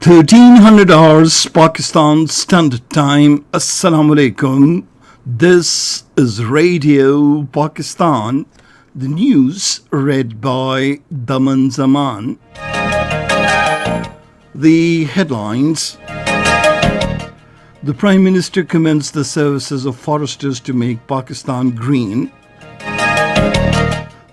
1300 hours Pakistan Standard Time. Assalamu alaikum. This is Radio Pakistan. The news read by Daman Zaman. The headlines. The Prime Minister commends the services of foresters to make Pakistan green.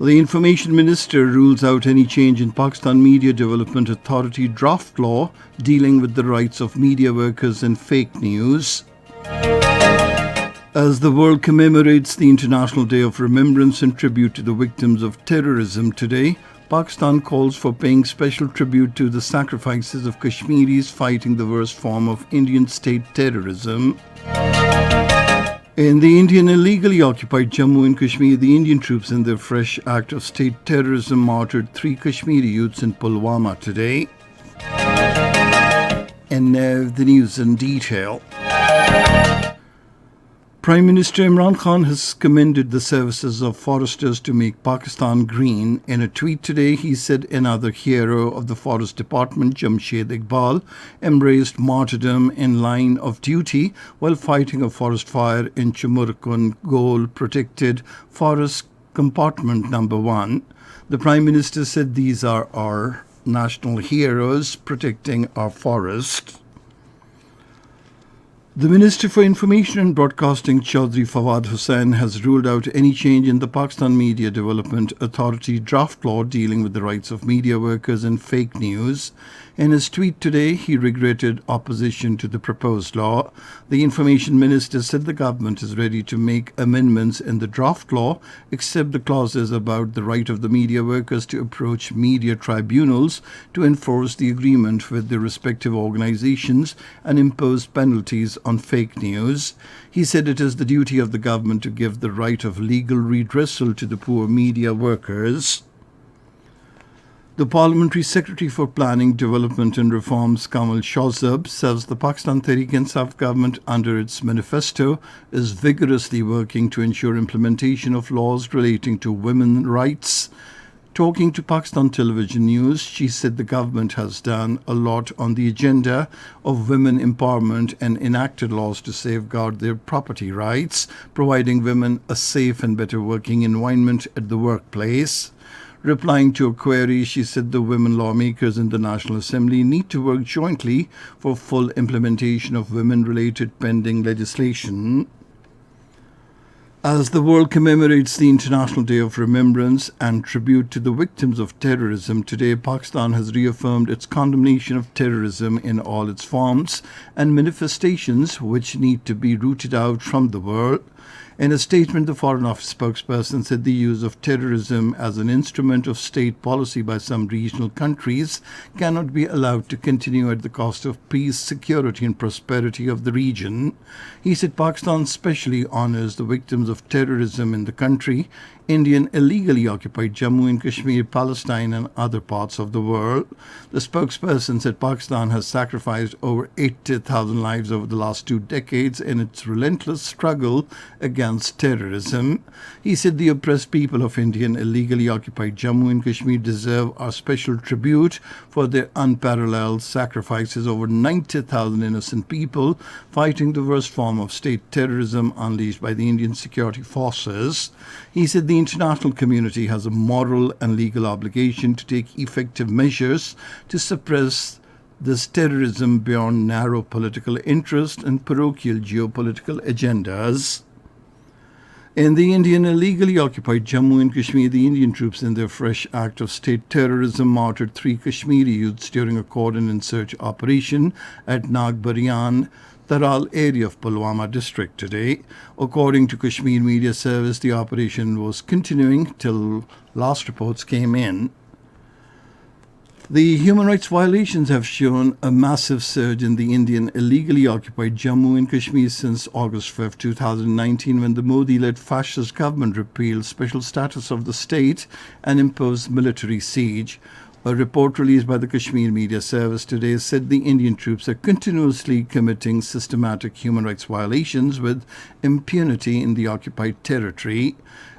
The Information Minister rules out any change in Pakistan Media Development Authority draft law dealing with the rights of media workers and fake news. As the world commemorates the International Day of Remembrance and Tribute to the Victims of Terrorism today, Pakistan calls for paying special tribute to the sacrifices of Kashmiris fighting the worst form of Indian state terrorism. In the Indian illegally occupied Jammu and Kashmir, the Indian troops in their fresh act of state terrorism martyred 3 Kashmiri youths in Pulwama today. And now the news in detail. Prime Minister Imran Khan has commended the services of foresters to make Pakistan green. In a tweet today, he said another hero of the Forest Department, Jamshed Iqbal, embraced martyrdom in line of duty while fighting a forest fire in Chamurkun Gol Protected Forest Compartment Number 1. The Prime Minister said these are our national heroes protecting our forest. The Minister for Information and Broadcasting, Chaudhry Fawad Hussain, has ruled out any change in the Pakistan Media Development Authority draft law dealing with the rights of media workers and fake news. In his tweet today, he regretted opposition to the proposed law. The Information Minister said the government is ready to make amendments in the draft law, except the clauses about the right of the media workers to approach media tribunals to enforce the agreement with their respective organizations and impose penalties on fake news. He said it is the duty of the government to give the right of legal redressal to the poor media workers. The Parliamentary Secretary for Planning, Development and Reforms, Kamal Shahzab, says the Pakistan Tehreek-e-Insaf government, under its manifesto, is vigorously working to ensure implementation of laws relating to women's rights. Talking to Pakistan Television News, she said the government has done a lot on the agenda of women empowerment and enacted laws to safeguard their property rights, providing women a safe and better working environment at the workplace. Replying to a query, she said the women lawmakers in the National Assembly need to work jointly for full implementation of women-related pending legislation. As the world commemorates the International Day of Remembrance and Tribute to the Victims of Terrorism today, Pakistan has reaffirmed its condemnation of terrorism in all its forms and manifestations, which need to be rooted out from the world. In a statement, the Foreign Office spokesperson said the use of terrorism as an instrument of state policy by some regional countries cannot be allowed to continue at the cost of peace, security and prosperity of the region. He said Pakistan specially honors the victims of terrorism in the country, Indian illegally occupied Jammu and Kashmir, Palestine and other parts of the world. The spokesperson said Pakistan has sacrificed over 80,000 lives over the last 2 decades in its relentless struggle against terrorism. He said the oppressed people of Indian illegally occupied Jammu and Kashmir deserve our special tribute for their unparalleled sacrifices. Over 90,000 innocent people fighting the worst form of state terrorism unleashed by the Indian security forces. He said the international community has a moral and legal obligation to take effective measures to suppress this terrorism beyond narrow political interest and parochial geopolitical agendas. In the Indian illegally occupied Jammu and Kashmir, the Indian troops in their fresh act of state terrorism martyred 3 Kashmiri youths during a cordon and search operation at Nagbariyan Taral area of Pulwama district today. According to Kashmir Media Service, the operation was continuing till last reports came in. The human rights violations have shown a massive surge in the Indian illegally occupied Jammu and Kashmir since August 5, 2019, when the Modi-led fascist government repealed special status of the state and imposed military siege. A report released by the Kashmir Media Service today said the Indian troops are continuously committing systematic human rights violations with impunity in the occupied territory.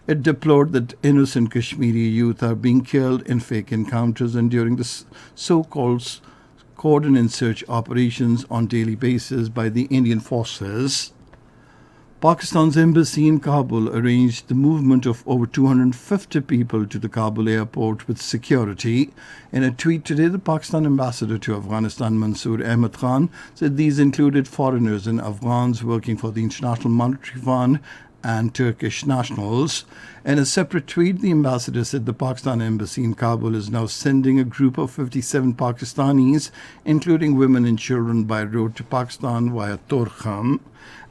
It deplored that innocent Kashmiri youth are being killed in fake encounters and during the so-called coordinate search operations on daily basis by the Indian forces. Pakistan's embassy in Kabul arranged the movement of over 250 people to the Kabul airport with security. In a tweet today, the Pakistan ambassador to Afghanistan, Mansoor Ahmad Khan, said these included foreigners and Afghans working for the International Monetary Fund and Turkish nationals. In a separate tweet, the ambassador said the Pakistan embassy in Kabul is now sending a group of 57 Pakistanis, including women and children, by road to Pakistan via Torkham.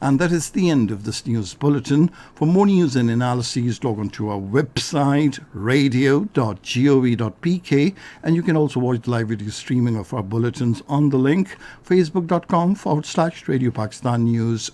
And that is the end of this news bulletin. For more news and analyses, log on to our website, radio.gov.pk, and you can also watch the live video streaming of our bulletins on the link facebook.com/Radio Pakistan News.